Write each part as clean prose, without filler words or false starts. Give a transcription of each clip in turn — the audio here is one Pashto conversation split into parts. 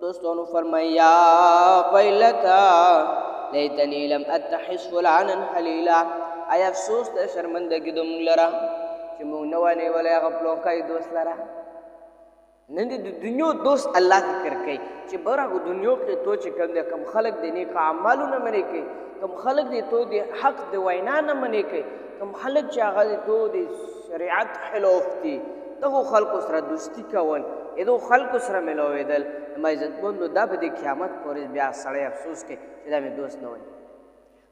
دوستانو فرمائی یا ویلتا لیتنی لم اتخذ فلانا خلیلا ای افسوس د شرمندگی د مونږ لره چې مونږ نه وانه ولا هغه پلوکای دوست لره نن د دنیا دوست الله ذکر کوي چې برغه دنیا کې تو چې کم خلق د نیک اعمالونه منې کوي کم خلق دې تو د حق د وینا نه منې کوي کم خلق چې هغه تو د شریعت خلاف دي دغه خلق سره دوستی کول اېدو خلق سره ملوېدل ما عزت مندو دا به د قیامت پورې بیا سړی افسوس کوي چې دا مې دوست نه وای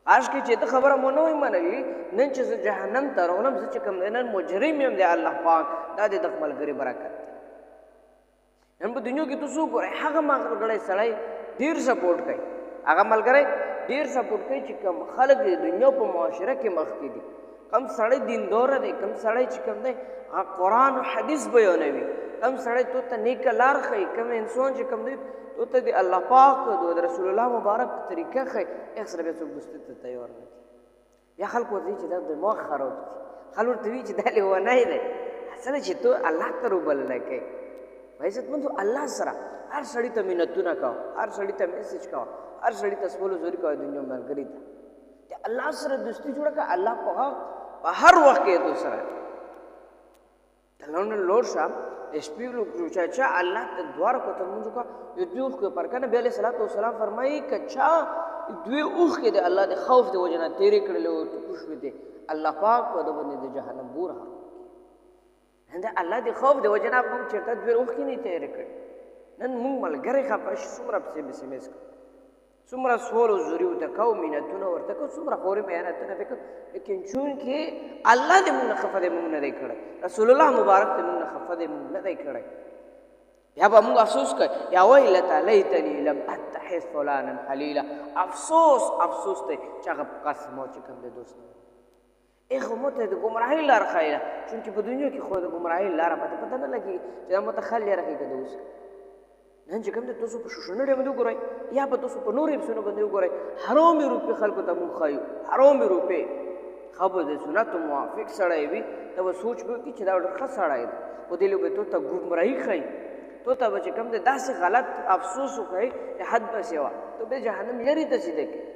کاش کې چې ته خبره مو نه وای منلي نن چې زه جهنم ته راغلم زه چې کوم نن مجرم یم دی الله پاک دا د دغه ملګري برکت نن په دنیا کې تاسو ګورئ هغه ملګری سړی ډېر سپورټ کوي هغه ملګری ډېر سپورټ کوي چې کوم خلک د دنیا په معاشره کې مخکې دي کم سړی دینداره دی کم سړی چې کوم دی قرآن و حدیث بیانوي کم سړی تو ته نیک لار ښیي کم انسان چې کوم دی تو ته د الله پاک د رسول الله مبارک طریقه ښیي هغه سره بیا څوک دوستي ته تیار نه دي یا خلک ورته چې دا دماغ خراب دي خلک ورته وایي چې دا لیونی دی اصل چې تو الله ته روبلنه کوي عزتمندو الله سره هر سړي ته منتونه کوه هر سړي ته میسج کوه هر سړي ته سپولو زوري کوه دنیا ملګري ته د الله سره دوستي جوړه کړه الله په هر وخت کې تو سره تلونه لوړ شه شپې چې الله ته دوار کو ته مونږ کا یو دوخ کو پر کنه بیا علیه السلام فرمایي کچا دوی اوخ کې د الله د خوف د وجنه تیرې کړل او خوش وي الله پاک په دغه باندې د جهنم بور هنده الله د خوف د وجنه مونږ چرته دوی اوخ کې نه تیرې کړ نن مونږ ملګری خپش څومره په سیمس څومره سوال او زوري وته کو مينتونه ورته کو څومره خوري بیاناتونه وکړه لیکن چون کې الله دې مونږ خفه دې مونږ نه دی کړی رسول الله مبارک دې مونږ خفه دې مونږ نه دی کړی یا به مونږ افسوس کوي یا ویلتا لیتنی لم اتخذ فلانا خلیلا افسوس ته چې هغه قسم او چې کوم دې دوست اخو مته د گمراهی لار خایله چون کې په دنیا کې خو د گمراهی لار پته نه لګي چې متخلي راکې کده اوس نن چې کوم د تاسو په شوشنه باندې وګورئ یا په تاسو په نورې پسونه باندې وګورئ حرامي روپې خلکو ته مونږ ښایو حرامي روپې خبر د سنتو موافق سړی وي ته به سوچ وکړي چې دا ډېر ښه سړی دی خو دې لوبې تو ته ګمراهي ښایي تو ته به چې کوم دی داسې غلط افسوس وکړئ چې حد بسې وه تو به جهنم لرې ته سیده کړي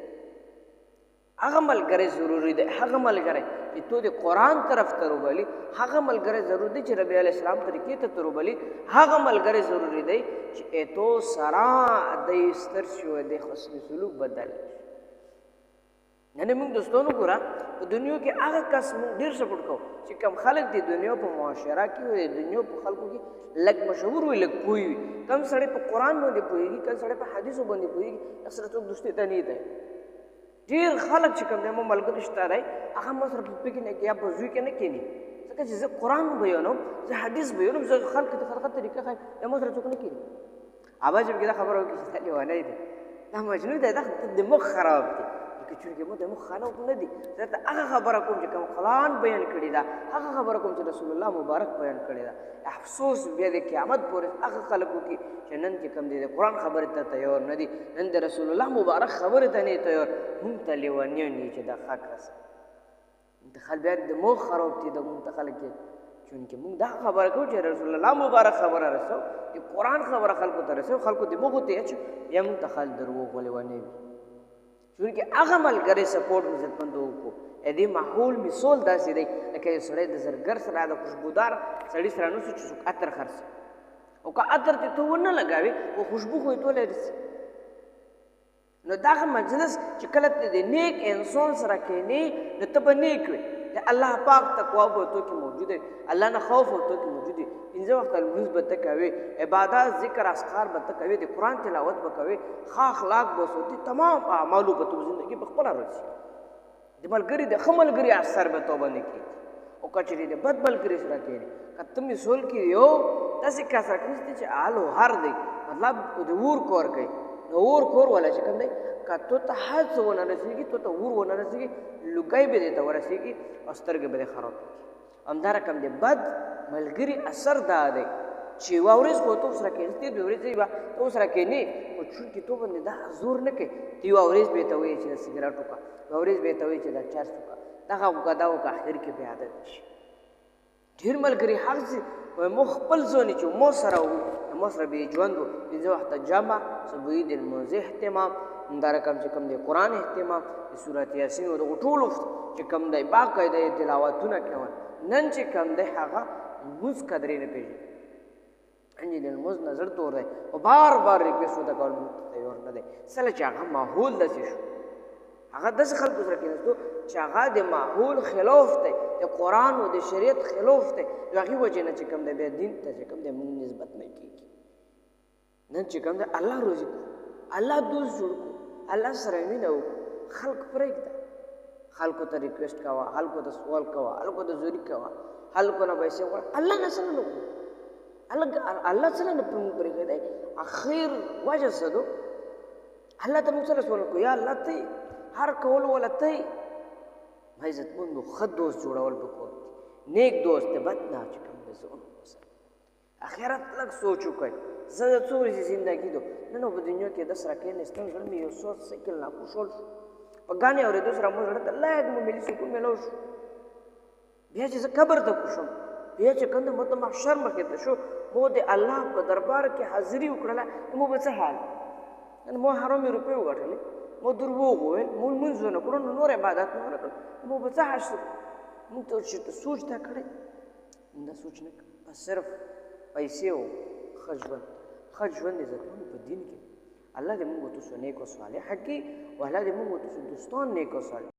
هغه ملګری ضروري دی هغه ملګری چې تو د قرآن طرف ته روبلي هغه ملګری ضروري دی چې ربی علیه السلام طریقې ته روبلي هغه ملګری ضروري دی چې تو سره د ستر شو د حسن سلوک بدل نن موږ دوستانو ګوره په دنیا کې هغه کس موږ ډېر سپورټ کوو چې کم خلک د دنیا په معاشره کې وي د دنیا په خلکو کې لږ مشهور وي لږ پوه وي کم سړی په قرآن باندې پوهېږي کم سړی په حدیثو باندې پوهېږي اکثره څوک دوستي ته نه دی ډېر خلک چې کوم دی مو ملګري شته دی هغه ما سره په کې نه کې یا په زوی کې نه کښېني ځکه چې زه قرآن بیانوم زه حدیث بیانوم زه خلکو ته خلقت طریقه ښایم یا ما سره څوک نه کښېني اول چې دا خبره وکړي چې دا لیونی دی دا مجنون دی دا دماغ خراب دی لکه چونکې مو دماغ خراب نه دی زه ته هغه خبره کوم چې کوم قرآن بیان کړې ده هغه خبره کوم چې رسول الله مبارک بیان کړې ده افسوس بیا د قیامت پورې هغه خلکو کې چې نن چې کوم دی د قرآن خبرې ته تیار نه دي نن د رسول الله مبارک خبرې ته نه تیار مونږ ته لیونیان دي چې دا حق رسه انتخال بیا دماغ خراب دي د منتخل کې چونکې مونږ دا خبره کوو چې رسول الله مبارک خبره رسو د قرآن خبره خلکو ته رسو خلکو دماغ ته اچو بیا منتخل دروغ لیونی وي چونکې هغه ملګری سپورټ عزتمندو وکړو دې ماحول مثال داسې دی لکه یو سړی د زرګر سره د خوشبودار سړي سره نوسو چې څوک عطر خرڅ او که عطر ته ونه لګاوې خو خوشبو خو یې تولی رسي نو دغه مجلس چې کله ته د نیک انسان سره کښېنې نو ته به نیک وې د الله پاک تقوا به تو کې موجود دی الله نه خوف به تو کې موجود دی پنځه وخته لمونځ به ته کوې عبادت ذکر اذکار به ته کوې د قرآن تلاوت به کوې ښه اخلاق به سوتي تمام اعمالو به تو زندګي په خپله رسي د ملګري د ښه ملګري اثر به تو باندې کېږي او که چېرې د بد ملګري سره کښېنې که ته مثال کې یو داسې کس سره کښېنې چې حال و هر دی مطلب د اور کور کوي نو اور کور والا چې کوم دی که تو ته هر څه ونه رسېږي تو ته اور ونه رسېږي لوګی به دې ته ورسېږي او سترګې به دې خراب کېږي همدا رقم د بد ملګري اثر دا دی چې یوه ورځ خو تو سره کښېنستې دوه ورځې به تو سره کښېنې خو چونکې تو باندې دا زور نه کوي ته یوه ورځ به یې ته وایې چې دا سګرټ وکړه یوه ورځ به یې ته وایې چې دا چرس وکړه دغه وکړه دا وکړه اخر کې بې عادت شي ډېر ملګري هر څه مو خپل ځواني چې مو سره وو مصر به ژوند و پنځه وخته جمع صبحي د لمونځ اهتمام همدا رقم چې کوم دی قرآن اهتمام د سورت یاسین او دغو ټولو چې کوم دی باقاعده یې تلاوتونه کول نن چې کوم دی هغه لمونځ قدرې نه پېژني انجي د لمونځ نظر تور دی او بار بار ریکویسټ ورته کول موږ ته تیار نه دی سله چې هغه ماحول داسې شو هغه داسې خلکو سره کېناستو چې هغه د ماحول خلاف دی د قرآن او د شریعت خلاف دی د هغې وجې نه چې کوم دی بیا دین ته چې کوم دی موږ نسبت نه کېږي نن چې کوم دی الله روزي کړو الله دوست جوړ کړو الله سره مینه وکړو خلق پرېږده خلکو ته ریکویسټ کوه خلکو ته سوال کوه خلکو ته زوري کوه خلکو نه پیسې غواړه الله نه څه نه وکړو الله څه نه پرېږدی اخر وجه څه دو الله ته موږ سره سوال کوو یا الله ته هر کولو والا ته ما عزتمندو ښه دوست جوړول پکار دي نیک دوست دی بد نه چې کوم دی زه وسره اخرت لږ سوچ وکړئ زه د څو ورځې زندګي دو نن په دنیا کې د سره کېناستم زړه مې یو څو سیکل ناخوشحال شو په ګانې اورېدو سره مو زړه ته لږ مو ملي سکون میلاو شو بیا چې زه قبر ته کوشم بیا چې کوم دی مو ته محشر مخې ته شو مو د الله په دربار کې حاضري وکړله مو به څه حال نن مو حرامې روپۍ وګټلې مو دروغ وویل مو لمونځونه کړو نو نور عبادت مو ونه کړل مو به څه حاصل موږ ته چېرته سوچ دا کړی موږ دا سوچ نه کړو بس صرف پیسې او ښه ژوند ښه ژوند عزتمند په دین کې الله دې موږ تاسو نیک او صالح کړي او الله دې موږ تاسو دوستان نیک او صالح